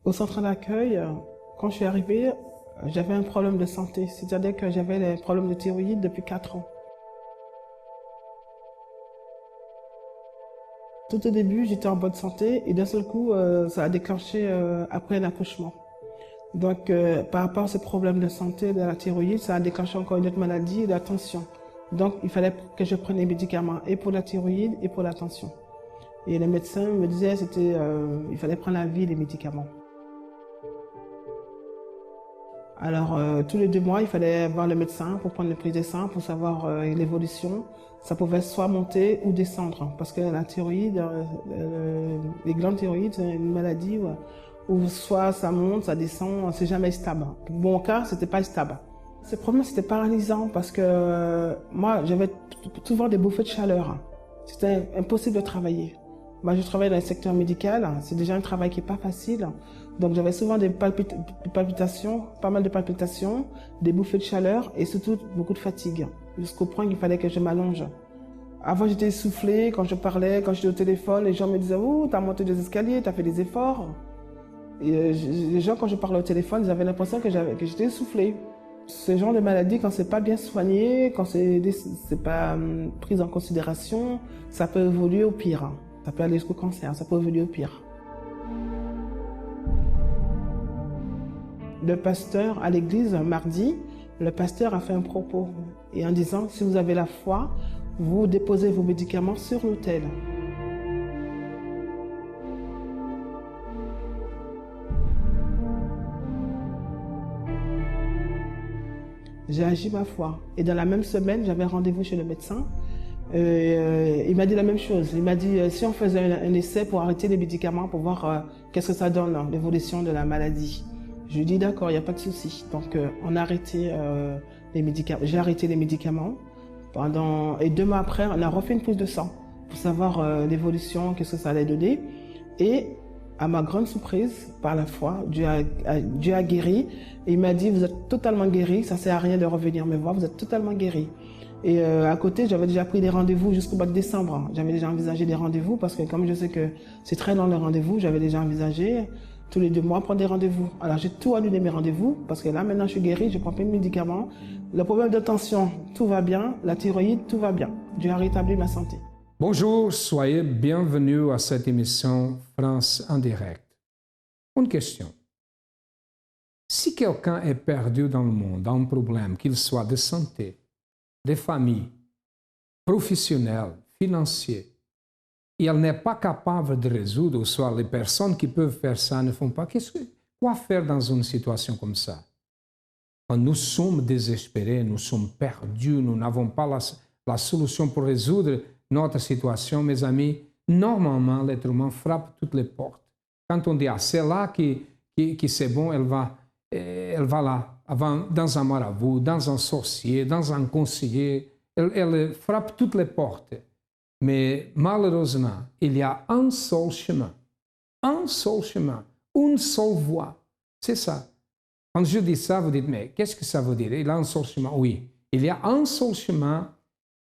Au centre d'accueil, quand je suis arrivée, j'avais un problème de santé, c'est-à-dire que j'avais des problèmes de thyroïde depuis 4 ans. Tout au début, j'étais en bonne santé et d'un seul coup, ça a déclenché après un accouchement. Donc, par rapport à ce problème de santé de la thyroïde, ça a déclenché encore une autre maladie, la tension. Donc, il fallait que je prenne des médicaments et pour la thyroïde et pour la tension. Et les médecins me disaient il fallait prendre la vie des médicaments. Alors, tous les 2 mois, il fallait voir le médecin pour prendre les prises de sang, pour savoir l'évolution. Ça pouvait soit monter ou descendre, parce que la thyroïde, les glandes thyroïdes, c'est une maladie où soit ça monte, ça descend, c'est jamais stable. Pour mon cas, c'était pas stable. Ce problème, c'était paralysant, parce que moi, j'avais souvent des bouffées de chaleur. C'était impossible de travailler. Moi, je travaille dans le secteur médical, c'est déjà un travail qui n'est pas facile. Donc j'avais souvent des palpitations, pas mal de palpitations, des bouffées de chaleur et surtout beaucoup de fatigue, jusqu'au point qu'il fallait que je m'allonge. Avant j'étais essoufflée, quand je parlais, quand j'étais au téléphone, les gens me disaient « Oh, t'as monté des escaliers, t'as fait des efforts ». Et les gens, quand je parlais au téléphone, ils avaient l'impression que j'étais essoufflée. Ce genre de maladie, quand c'est pas bien soigné, quand c'est pas pris en considération, ça peut évoluer au pire. Ça peut aller jusqu'au cancer, ça peut évoluer au pire. Le pasteur à l'église, mardi, le pasteur a fait un propos et en disant, si vous avez la foi, vous déposez vos médicaments sur l'autel. J'ai agi ma foi. Et dans la même semaine, j'avais rendez-vous chez le médecin. Il m'a dit la même chose. Il m'a dit, si on faisait un essai pour arrêter les médicaments, pour voir qu'est-ce que ça donne, l'évolution de la maladie. Je lui ai dit, d'accord, il n'y a pas de souci. Donc, on a arrêté les médicaments. J'ai arrêté les médicaments. Et 2 mois après, on a refait une prise de sang pour savoir l'évolution, qu'est-ce que ça allait donner. Et à ma grande surprise, par la foi, Dieu a guéri. Et il m'a dit, vous êtes totalement guéri, ça ne sert à rien de revenir me voir, vous êtes totalement guéri. Et à côté, j'avais déjà pris des rendez-vous jusqu'au mois de décembre. J'avais déjà envisagé des rendez-vous parce que comme je sais que c'est très long le rendez-vous, j'avais déjà envisagé tous les 2 mois prendre des rendez-vous. Alors j'ai tout annulé mes rendez-vous parce que là maintenant je suis guérie, je prends plein de médicaments. Le problème de tension, tout va bien. La thyroïde, tout va bien. Dieu a rétabli ma santé. Bonjour, soyez bienvenus à cette émission France en direct. Une question. Si quelqu'un est perdu dans le monde, dans un problème, qu'il soit de santé, de famille, professionnel, financier, et elle n'est pas capable de résoudre, ou soit les personnes qui peuvent faire ça ne font pas, quoi faire dans une situation comme ça? Quand nous sommes désespérés, nous sommes perdus, nous n'avons pas la solution pour résoudre notre situation, mes amis, normalement, l'être humain frappe toutes les portes. Quand on dit, ah, c'est là qui c'est bon, elle va là, dans un marabout, dans un sorcier, dans un conseiller, elle frappe toutes les portes. Mais malheureusement, il y a un seul chemin, une seule voie. C'est ça. Quand je dis ça, vous dites, mais qu'est-ce que ça veut dire? Il y a un seul chemin. Oui, il y a un seul chemin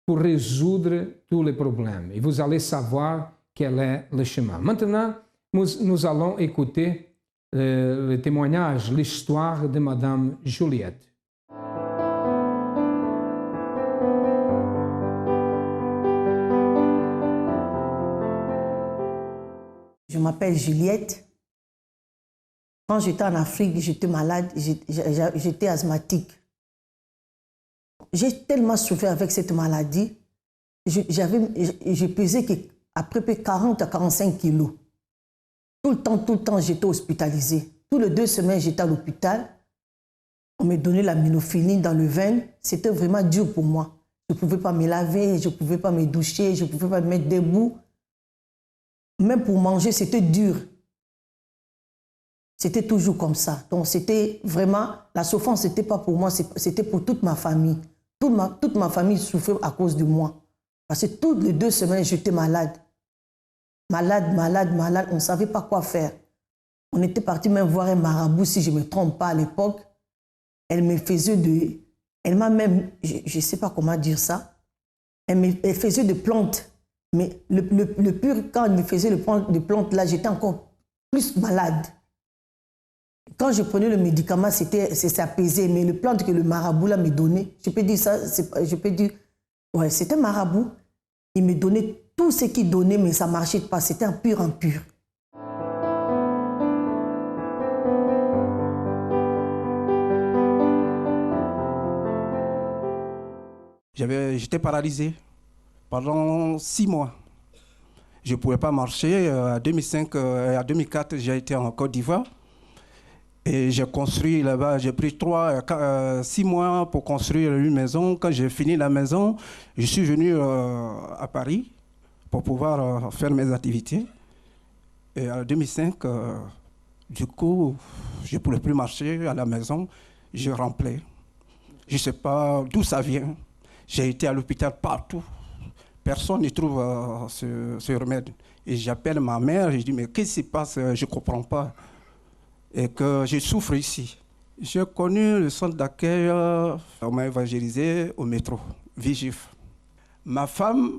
pour résoudre tous les problèmes. Et vous allez savoir quel est le chemin. Maintenant, nous allons écouter le témoignage, l'histoire de Madame Juliette. Je m'appelle Juliette. Quand j'étais en Afrique, j'étais malade, j'étais asthmatique. J'ai tellement souffert avec cette maladie, je pesais à peu près 40 à 45 kilos. Tout le temps, j'étais hospitalisée. Toutes les 2 semaines, j'étais à l'hôpital. On me donnait la minophéline dans le veine. C'était vraiment dur pour moi. Je ne pouvais pas me laver, je ne pouvais pas me doucher, je ne pouvais pas me mettre debout. Même pour manger, c'était dur. C'était toujours comme ça. Donc c'était vraiment, la souffrance, ce n'était pas pour moi, c'était pour toute ma famille. Toute ma famille souffrait à cause de moi. Parce que toutes les 2 semaines, j'étais malade. Malade. On ne savait pas quoi faire. On était parti même voir un marabout, si je ne me trompe pas à l'époque. Elle m'a même, je ne sais pas comment dire ça, elle faisait des plantes. Mais le pur, quand elle me faisait des plantes là, j'étais encore plus malade. Quand je prenais le médicament, c'est apaisé, mais le plante que le marabout là me donnait, je peux dire ça, je peux dire, ouais, c'était marabout. Il me donnait tout ce qu'il donnait, mais ça ne marchait pas, c'était en pur en pur. J'étais paralysé pendant 6 mois. Je ne pouvais pas marcher. En 2005, à 2004, j'ai été en Côte d'Ivoire. Et j'ai construit là-bas, j'ai pris 6 mois pour construire une maison. Quand j'ai fini la maison, je suis venu à Paris pour pouvoir faire mes activités. Et en 2005, du coup, je ne pouvais plus marcher à la maison. Je ramplais. Je ne sais pas d'où ça vient. J'ai été à l'hôpital partout. Personne ne trouve ce remède. Et j'appelle ma mère, je dis, mais qu'est-ce qui se passe? Je ne comprends pas. Et que je souffre ici. J'ai connu le centre d'accueil, on m'a évangélisé au métro, Vigif. Ma femme,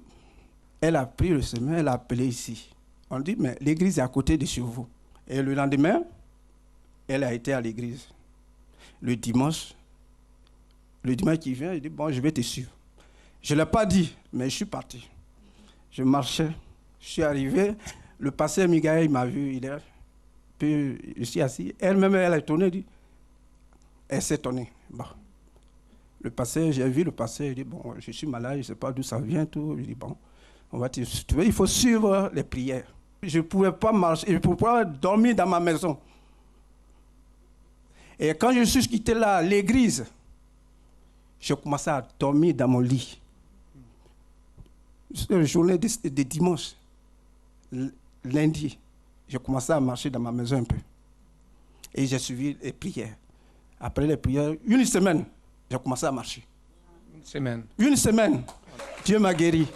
elle a pris le chemin, elle a appelé ici. On dit, mais l'église est à côté de chez vous. Et le lendemain, elle a été à l'église. Le dimanche qui vient, elle dit, bon, je vais te suivre. Je ne l'ai pas dit, mais je suis parti. Je marchais, je suis arrivé, le pasteur Miguel m'a vu, il est... Puis je suis assis. Elle-même, elle est étonnée. Elle s'est étonnée. Bon. Le pasteur, j'ai vu le pasteur, il dit, bon, je suis malade, je ne sais pas d'où ça vient, tout. Je dis, bon, il faut suivre les prières. Je ne pouvais pas marcher, je ne pouvais pas dormir dans ma maison. Et quand je suis quitté là, l'église, j'ai commencé à dormir dans mon lit. C'était la journée de dimanche, lundi. J'ai commencé à marcher dans ma maison un peu. Et j'ai suivi les prières. Après les prières, une semaine, j'ai commencé à marcher. Une semaine. Dieu m'a guéri.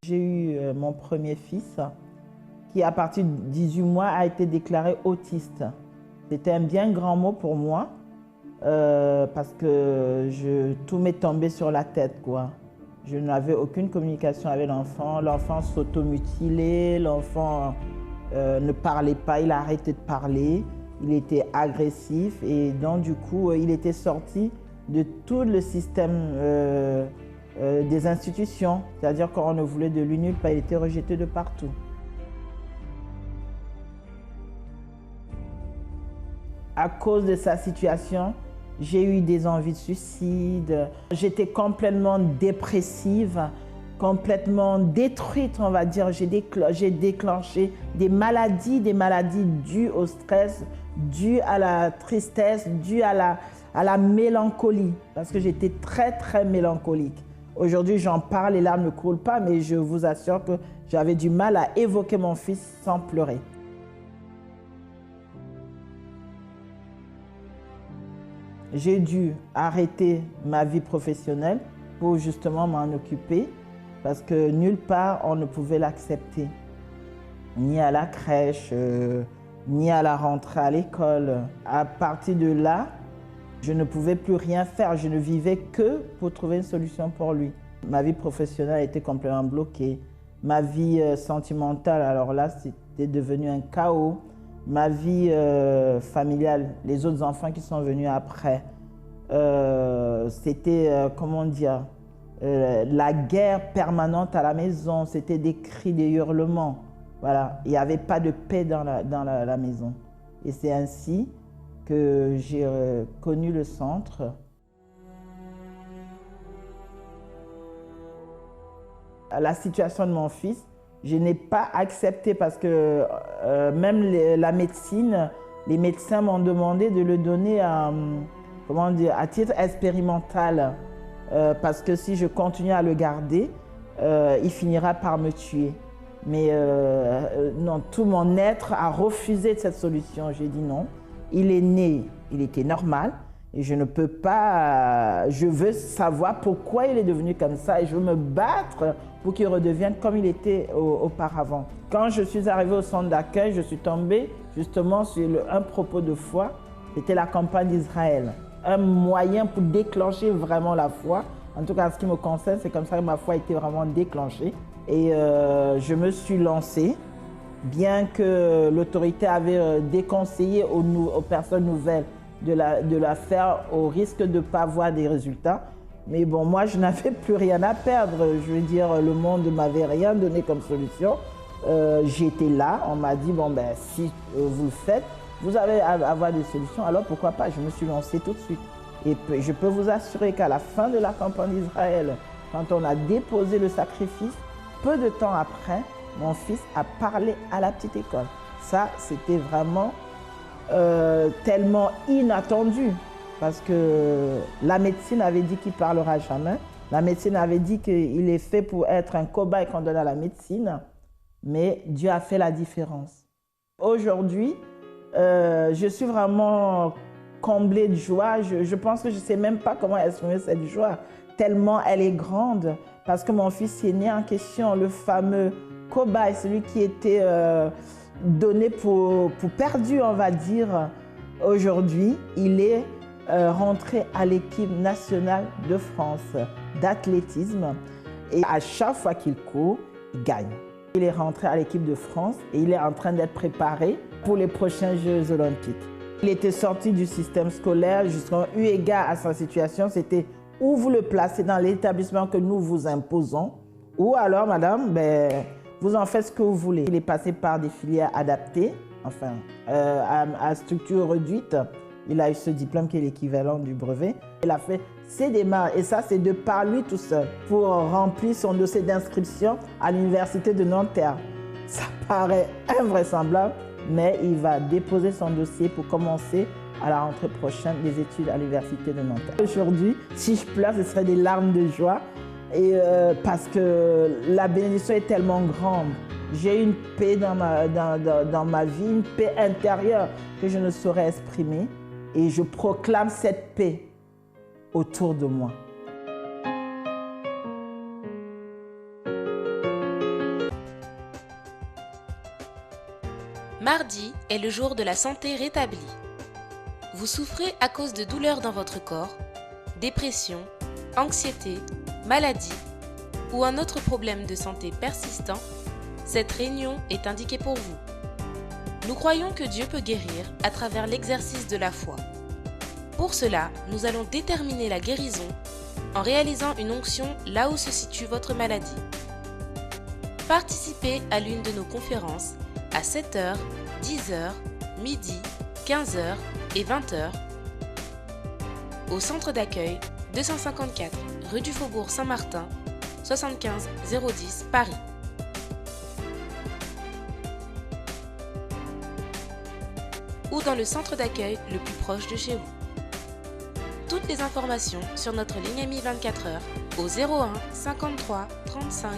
J'ai eu mon premier fils qui, à partir de 18 mois, a été déclaré autiste. C'était un bien grand mot pour moi parce que tout m'est tombé sur la tête, quoi. Je n'avais aucune communication avec l'enfant. L'enfant s'automutilait, l'enfant... ne parlait pas, il a arrêté de parler, il était agressif et donc du coup il était sorti de tout le système des institutions, c'est-à-dire quand on ne voulait de lui nulle part, il était rejeté de partout. À cause de sa situation, j'ai eu des envies de suicide, j'étais complètement dépressive, complètement détruite, on va dire. J'ai déclenché des maladies dues au stress, dues à la tristesse, dues à la mélancolie, parce que j'étais très, très mélancolique. Aujourd'hui, j'en parle, les larmes ne coulent pas, mais je vous assure que j'avais du mal à évoquer mon fils sans pleurer. J'ai dû arrêter ma vie professionnelle pour justement m'en occuper, parce que nulle part on ne pouvait l'accepter, ni à la crèche, ni à la rentrée à l'école. À partir de là, je ne pouvais plus rien faire, je ne vivais que pour trouver une solution pour lui. Ma vie professionnelle était complètement bloquée. Ma vie sentimentale, alors là, c'était devenu un chaos. Ma vie familiale, les autres enfants qui sont venus après, c'était, comment dire, la guerre permanente à la maison, c'était des cris, des hurlements. Voilà, il n'y avait pas de paix dans la maison. Et c'est ainsi que j'ai connu le centre. La situation de mon fils, je n'ai pas accepté parce que même la médecine, les médecins m'ont demandé de le donner à titre expérimental. Parce que si je continue à le garder, il finira par me tuer. Mais non, tout mon être a refusé cette solution. J'ai dit non. Il est né, il était normal. Et je ne peux pas, je veux savoir pourquoi il est devenu comme ça et je veux me battre pour qu'il redevienne comme il était auparavant. Quand je suis arrivée au centre d'accueil, je suis tombée justement sur un propos de foi. C'était la campagne d'Israël. Un moyen pour déclencher vraiment la foi. En tout cas, en ce qui me concerne, c'est comme ça que ma foi a été vraiment déclenchée. Et je me suis lancée bien que l'autorité avait déconseillé aux personnes nouvelles de la faire au risque de ne pas voir des résultats. Mais bon, moi, je n'avais plus rien à perdre. Je veux dire, le monde ne m'avait rien donné comme solution. J'étais là, on m'a dit, bon, ben, si vous le faites, vous allez avoir des solutions, alors pourquoi pas? Je me suis lancée tout de suite. Et je peux vous assurer qu'à la fin de la campagne d'Israël, quand on a déposé le sacrifice, peu de temps après, mon fils a parlé à la petite école. Ça, c'était vraiment tellement inattendu. Parce que la médecine avait dit qu'il ne parlera jamais. La médecine avait dit qu'il est fait pour être un cobaye qu'on donne à la médecine. Mais Dieu a fait la différence. Aujourd'hui, je suis vraiment comblée de joie. Je pense que je ne sais même pas comment exprimer cette joie, tellement elle est grande. Parce que mon fils est né en question, le fameux cobaye, celui qui était donné pour perdu, on va dire. Aujourd'hui, il est rentré à l'équipe nationale de France d'athlétisme. Et à chaque fois qu'il court, il gagne. Il est rentré à l'équipe de France et il est en train d'être préparé pour les prochains Jeux olympiques. Il était sorti du système scolaire, jusqu'à eu égard à sa situation, c'était où vous le placez dans l'établissement que nous vous imposons, ou alors, madame, ben, vous en faites ce que vous voulez. Il est passé par des filières adaptées, enfin, à structure réduite. Il a eu ce diplôme qui est l'équivalent du brevet. Il a fait ses démarches et ça, c'est de par lui tout seul pour remplir son dossier d'inscription à l'université de Nanterre. Ça paraît invraisemblable, mais il va déposer son dossier pour commencer à la rentrée prochaine les études à l'université de Nanterre. Aujourd'hui, si je pleure, ce serait des larmes de joie et parce que la bénédiction est tellement grande. J'ai une paix dans ma vie, une paix intérieure que je ne saurais exprimer. Et je proclame cette paix autour de moi. Mardi est le jour de la santé rétablie. Vous souffrez à cause de douleurs dans votre corps, dépression, anxiété, maladie ou un autre problème de santé persistant, cette réunion est indiquée pour vous. Nous croyons que Dieu peut guérir à travers l'exercice de la foi. Pour cela, nous allons déterminer la guérison en réalisant une onction là où se situe votre maladie. Participez à l'une de nos conférences à 7h, 10h, midi, 15h et 20h au centre d'accueil 254 rue du Faubourg Saint-Martin, 75 010 Paris. Ou dans le centre d'accueil le plus proche de chez vous. Toutes les informations sur notre ligne AMI 24 heures au 01 53 35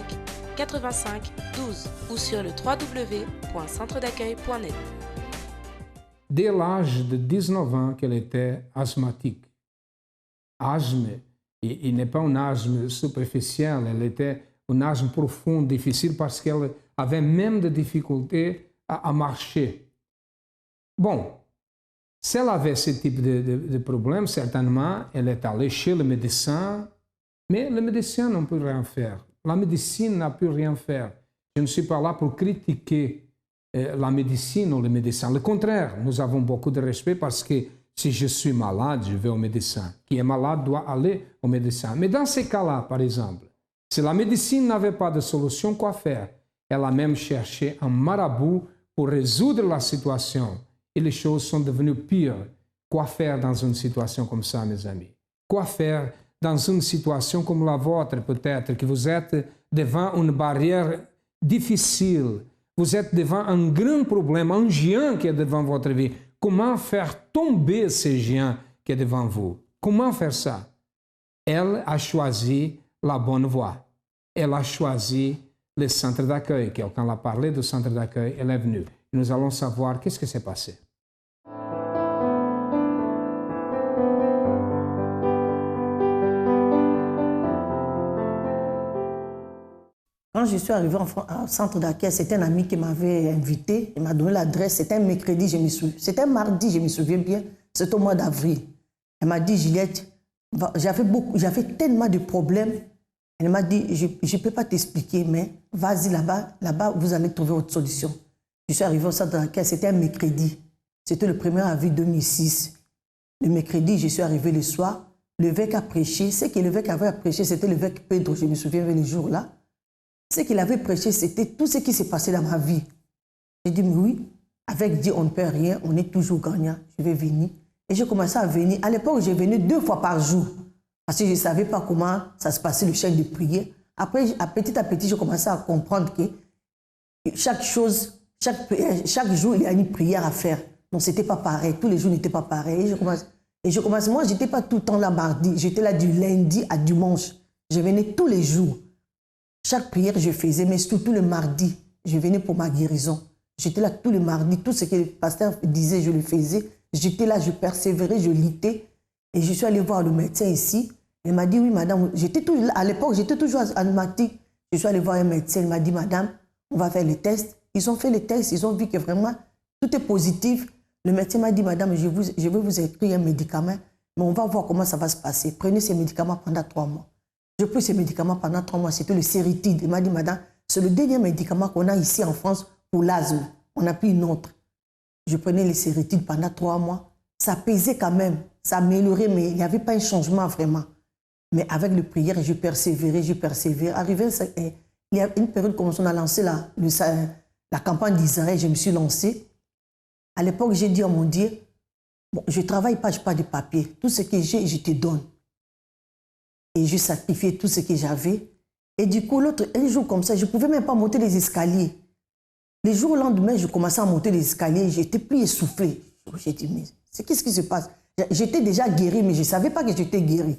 85 12 ou sur le www.centredaccueil.net. Dès l'âge de 19 ans qu'elle était asthmatique. Asthme, il n'est pas un asthme superficiel, elle était un asthme profond, difficile parce qu'elle avait même des difficultés à marcher. Bon, si elle avait ce type de problème, certainement, elle est allée chez le médecin, mais le médecin ne peut rien faire. La médecine n'a pu rien faire. Je ne suis pas là pour critiquer la médecine ou le médecin. Le contraire, nous avons beaucoup de respect parce que si je suis malade, je vais au médecin. Qui est malade doit aller au médecin. Mais dans ces cas-là, par exemple, si la médecine n'avait pas de solution, quoi faire? Elle a même cherché un marabout pour résoudre la situation. Et les choses sont devenues pires. Quoi faire dans une situation comme ça, mes amis? Quoi faire dans une situation comme la vôtre, peut-être, que vous êtes devant une barrière difficile, vous êtes devant un grand problème, un géant qui est devant votre vie. Comment faire tomber ce géant qui est devant vous? Comment faire ça? Elle a choisi la bonne voie. Elle a choisi le centre d'accueil. Quelqu'un l'a parlé du centre d'accueil, elle est venue. Nous allons savoir qu'est-ce qui s'est passé. Quand je suis arrivée au centre d'accueil, c'était un ami qui m'avait invité. Il m'a donné l'adresse. C'était un mercredi, c'était un mardi, je me souviens bien. C'était au mois d'avril. Elle m'a dit, Juliette, j'avais tellement de problèmes. Elle m'a dit, je ne peux pas t'expliquer, mais vas-y là-bas, vous allez trouver votre solution. Je suis arrivée au centre d'accueil, c'était un mercredi. C'était le 1er avril 2006. Le mercredi, je suis arrivée le soir. L'évêque a prêché. Ce que l'évêque avait prêché, c'était l'évêque Pedro, je me souviens le jour-là. Ce qu'il avait prêché, c'était tout ce qui s'est passé dans ma vie. J'ai dit, mais oui, avec Dieu, on ne perd rien, on est toujours gagnant. Je vais venir. Et j'ai commencé à venir. À l'époque, j'ai venu 2 fois par jour. Parce que je ne savais pas comment ça se passait, le chaîne de prière. Après, petit à petit, j'ai commencé à comprendre que chaque chose, chaque jour, il y a une prière à faire. Donc, ce n'était pas pareil. Tous les jours n'étaient pas pareils. Et je commence, moi, je n'étais pas tout le temps là mardi. J'étais là du lundi à dimanche. Je venais tous les jours. Chaque prière, je faisais, mais surtout le mardi, je venais pour ma guérison. J'étais là tous les mardis. Tout ce que le pasteur disait, je le faisais. J'étais là, je persévérais, je luttais. Et je suis allée voir le médecin ici. Il m'a dit, oui, madame, à l'époque, j'étais toujours asthmatique. Je suis allée voir un médecin. Il m'a dit, madame, on va faire les tests. Ils ont fait les tests. Ils ont vu que vraiment, tout est positif. Le médecin m'a dit, madame, je vais vous écrire un médicament, mais on va voir comment ça va se passer. Prenez ces médicaments pendant 3 mois. J'ai pris ces médicaments pendant 3 mois. C'était le Séritide. Il m'a dit, madame, c'est le dernier médicament qu'on a ici en France pour l'asthme. On n'a plus une autre. Je prenais les Séritide pendant 3 mois. Ça pesait quand même. Ça améliorait, mais il n'y avait pas un changement vraiment. Mais avec le prière, je persévérais. Arrivé, il y a une période comme on a lancé la campagne d'Israël, je me suis lancée. À l'époque, j'ai dit à mon Dieu, bon, je ne travaille pas, je n'ai pas de papier. Tout ce que j'ai, je te donne. Et je sacrifiais tout ce que j'avais. Et du coup, un jour comme ça, je ne pouvais même pas monter les escaliers. Le jour au lendemain, je commençais à monter les escaliers, j'étais plus essoufflée. J'ai dit, mais qu'est-ce qui se passe? J'étais déjà guérie, mais je ne savais pas que j'étais guérie.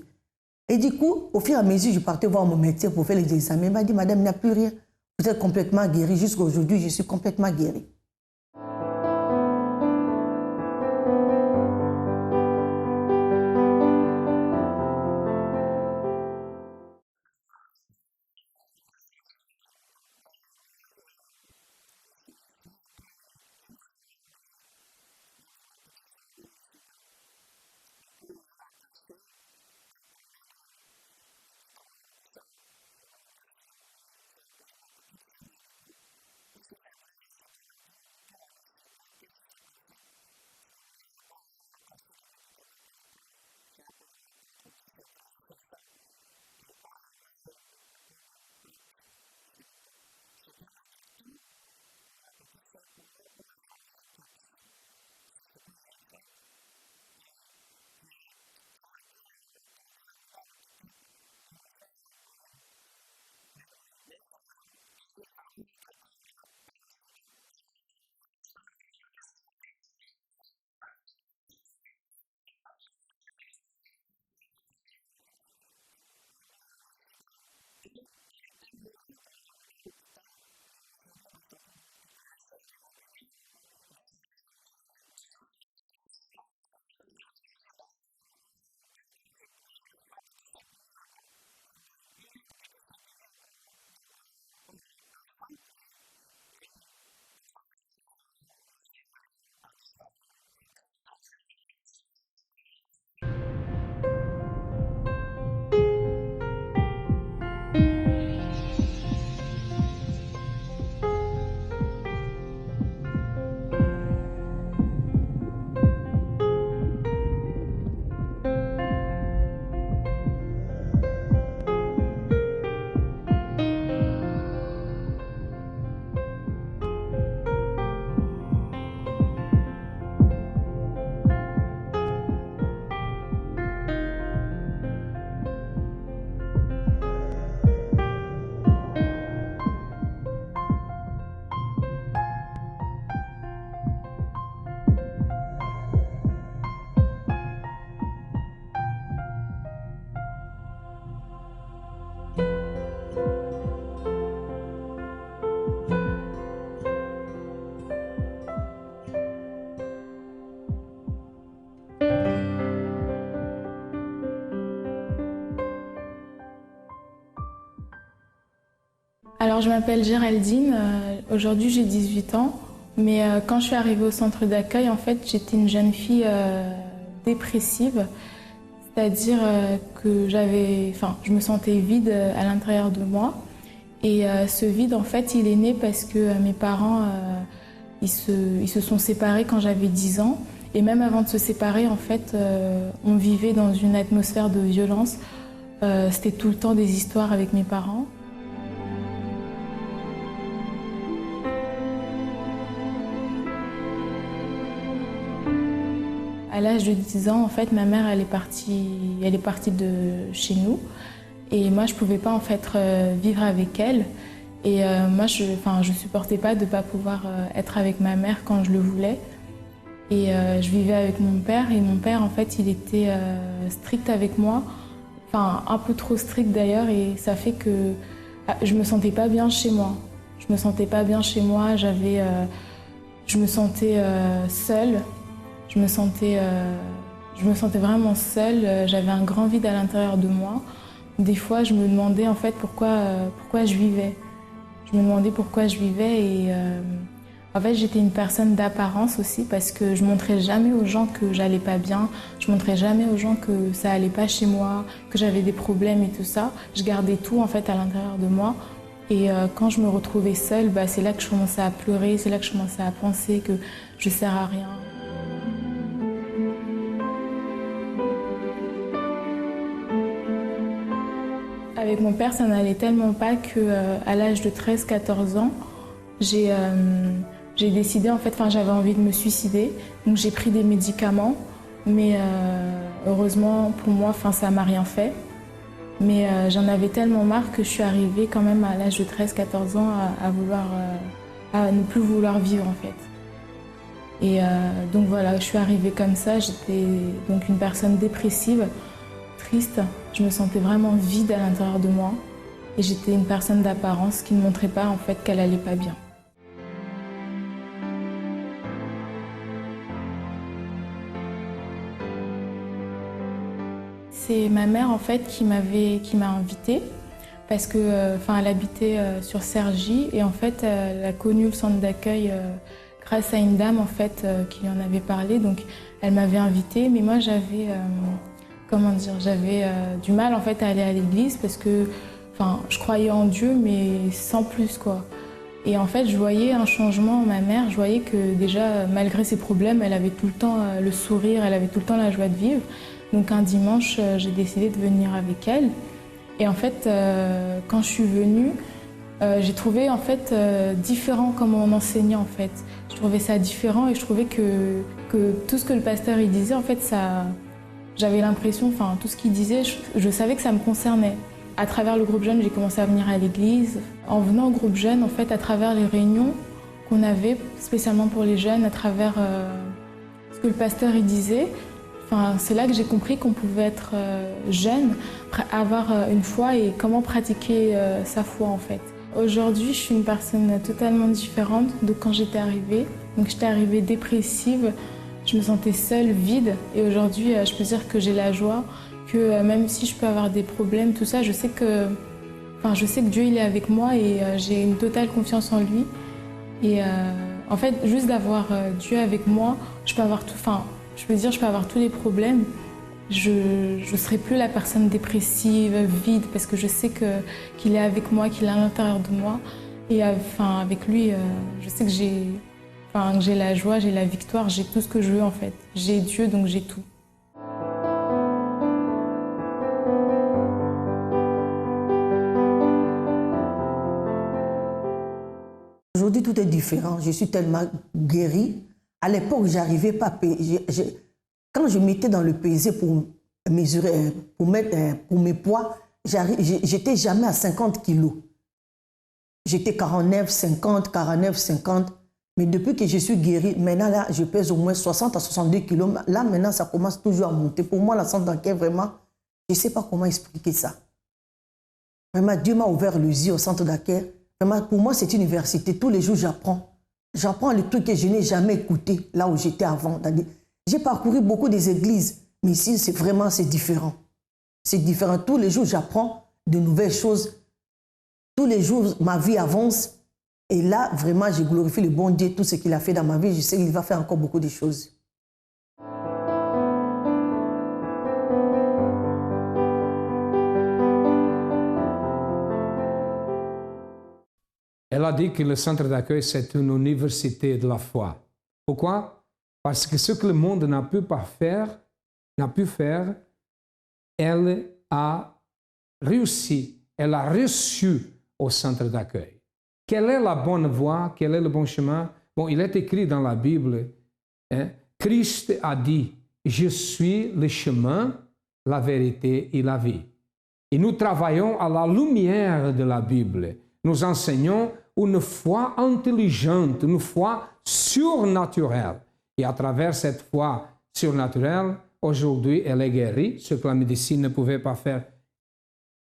Et du coup, au fur et à mesure, je partais voir mon médecin pour faire les examens. Il m'a dit, madame, il n'y a plus rien. Vous êtes complètement guérie. Jusqu'à aujourd'hui, je suis complètement guérie. Alors, je m'appelle Géraldine, aujourd'hui j'ai 18 ans, mais quand je suis arrivée au centre d'accueil, en fait, j'étais une jeune fille dépressive, c'est-à-dire que je me sentais vide à l'intérieur de moi. Et ce vide, en fait, il est né parce que mes parents, ils se sont séparés quand j'avais 10 ans. Et même avant de se séparer, en fait, on vivait dans une atmosphère de violence. C'était tout le temps des histoires avec mes parents. À l'âge de 10 ans, en fait, ma mère, elle est partie de chez nous. Et moi, je ne pouvais pas, en fait, vivre avec elle. Et moi, je supportais pas de ne pas pouvoir être avec ma mère quand je le voulais. Et je vivais avec mon père. Et mon père, en fait, il était strict avec moi. Enfin, un peu trop strict d'ailleurs. Et ça fait que je me sentais pas bien chez moi. Je me sentais pas bien chez moi. Je me sentais seule. Je me sentais vraiment seule. J'avais un grand vide à l'intérieur de moi. Des fois, je me demandais, en fait, pourquoi je vivais. Je me demandais pourquoi je vivais et en fait j'étais une personne d'apparence aussi parce que je montrais jamais aux gens que j'allais pas bien, je montrais jamais aux gens que ça allait pas chez moi, que j'avais des problèmes et tout ça. Je gardais tout en fait à l'intérieur de moi et quand je me retrouvais seule, c'est là que je commençais à pleurer, c'est là que je commençais à penser que je sers à rien. Avec mon père, ça n'allait tellement pas qu'à l'âge de 13-14 ans, j'ai décidé, en fait, j'avais envie de me suicider. Donc j'ai pris des médicaments, mais heureusement pour moi, ça m'a rien fait. Mais j'en avais tellement marre que je suis arrivée quand même à l'âge de 13-14 ans à ne plus vouloir vivre en fait. Et donc voilà, je suis arrivée comme ça, j'étais donc une personne dépressive. Triste, je me sentais vraiment vide à l'intérieur de moi et j'étais une personne d'apparence qui ne montrait pas en fait qu'elle allait pas bien. C'est ma mère en fait qui m'a invitée parce que elle habitait sur Cergy et en fait elle a connu le centre d'accueil grâce à une dame en fait qui lui en avait parlé, donc elle m'avait invitée, mais moi j'avais du mal en fait à aller à l'église parce que je croyais en Dieu mais sans plus quoi. Et en fait je voyais un changement en ma mère, je voyais que déjà malgré ses problèmes elle avait tout le temps le sourire, elle avait tout le temps la joie de vivre. Donc un dimanche j'ai décidé de venir avec elle et en fait quand je suis venue j'ai trouvé en fait différent comment on enseignait en fait. Je trouvais ça différent et je trouvais que tout ce que le pasteur il disait en fait ça... J'avais l'impression, tout ce qu'il disait, je savais que ça me concernait. À travers le groupe jeune, j'ai commencé à venir à l'église. En venant au groupe jeune, en fait, à travers les réunions qu'on avait, spécialement pour les jeunes, à travers ce que le pasteur il disait, c'est là que j'ai compris qu'on pouvait être jeune, avoir une foi et comment pratiquer sa foi en fait. Aujourd'hui, je suis une personne totalement différente de quand j'étais arrivée. Donc j'étais arrivée dépressive. Je me sentais seule, vide, et aujourd'hui, je peux dire que j'ai la joie, que même si je peux avoir des problèmes, tout ça, je sais que Dieu il est avec moi et j'ai une totale confiance en lui. Et en fait, juste d'avoir Dieu avec moi, je peux avoir tous les problèmes. Je ne serai plus la personne dépressive, vide, parce que je sais qu'il est avec moi, qu'il est à l'intérieur de moi. Et avec lui, je sais que j'ai la joie, j'ai la victoire, j'ai tout ce que je veux en fait. J'ai Dieu, donc j'ai tout. Aujourd'hui, tout est différent. Je suis tellement guérie. À l'époque, j'arrivais pas à payer. Quand je mettais dans le pesé pour mesurer, pour mes poids, j'étais jamais à 50 kilos. J'étais 49, 50, 49, 50. Mais depuis que je suis guérie, maintenant, là, je pèse au moins 60 à 62 kilos. Là, maintenant, ça commence toujours à monter. Pour moi, la centre d'accueil, vraiment, je ne sais pas comment expliquer ça. Vraiment, Dieu m'a ouvert les yeux au centre d'accueil. Vraiment, pour moi, c'est une université. Tous les jours, j'apprends. J'apprends les trucs que je n'ai jamais écoutés là où j'étais avant. J'ai parcouru beaucoup des églises, mais ici, c'est différent. C'est différent. Tous les jours, j'apprends de nouvelles choses. Tous les jours, ma vie avance. Et là, vraiment, je glorifie le bon Dieu, tout ce qu'il a fait dans ma vie. Je sais qu'il va faire encore beaucoup de choses. Elle a dit que le centre d'accueil, c'est une université de la foi. Pourquoi? Parce que ce que le monde n'a pu faire, elle a réussi, elle a reçu au centre d'accueil. Quelle est la bonne voie? Quel est le bon chemin? Bon, il est écrit dans la Bible, hein, Christ a dit, je suis le chemin, la vérité et la vie. Et nous travaillons à la lumière de la Bible. Nous enseignons une foi intelligente, une foi surnaturelle. Et à travers cette foi surnaturelle, aujourd'hui, elle est guérie, ce que la médecine ne pouvait pas faire.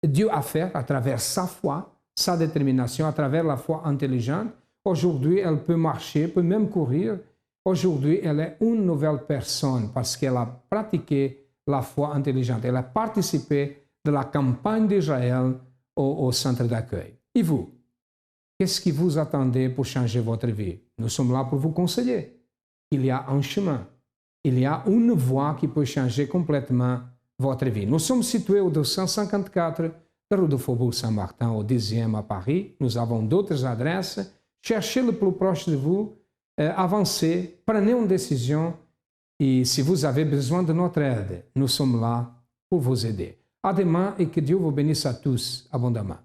Dieu a fait à travers sa foi, sa détermination, à travers la foi intelligente. Aujourd'hui, elle peut marcher, peut même courir. Aujourd'hui, elle est une nouvelle personne parce qu'elle a pratiqué la foi intelligente. Elle a participé de la campagne d'Israël au centre d'accueil. Et vous, qu'est-ce que vous attendez pour changer votre vie? Nous sommes là pour vous conseiller. Il y a un chemin. Il y a une voie qui peut changer complètement votre vie. Nous sommes situés au 254 de rue de Faubourg Saint-Martin, au 10e à Paris. Nous avons d'autres adresses. Cherchez le plus proche de vous, avancez, prenez une décision et si vous avez besoin de notre aide, nous sommes là pour vous aider. À demain et que Dieu vous bénisse à tous abondamment.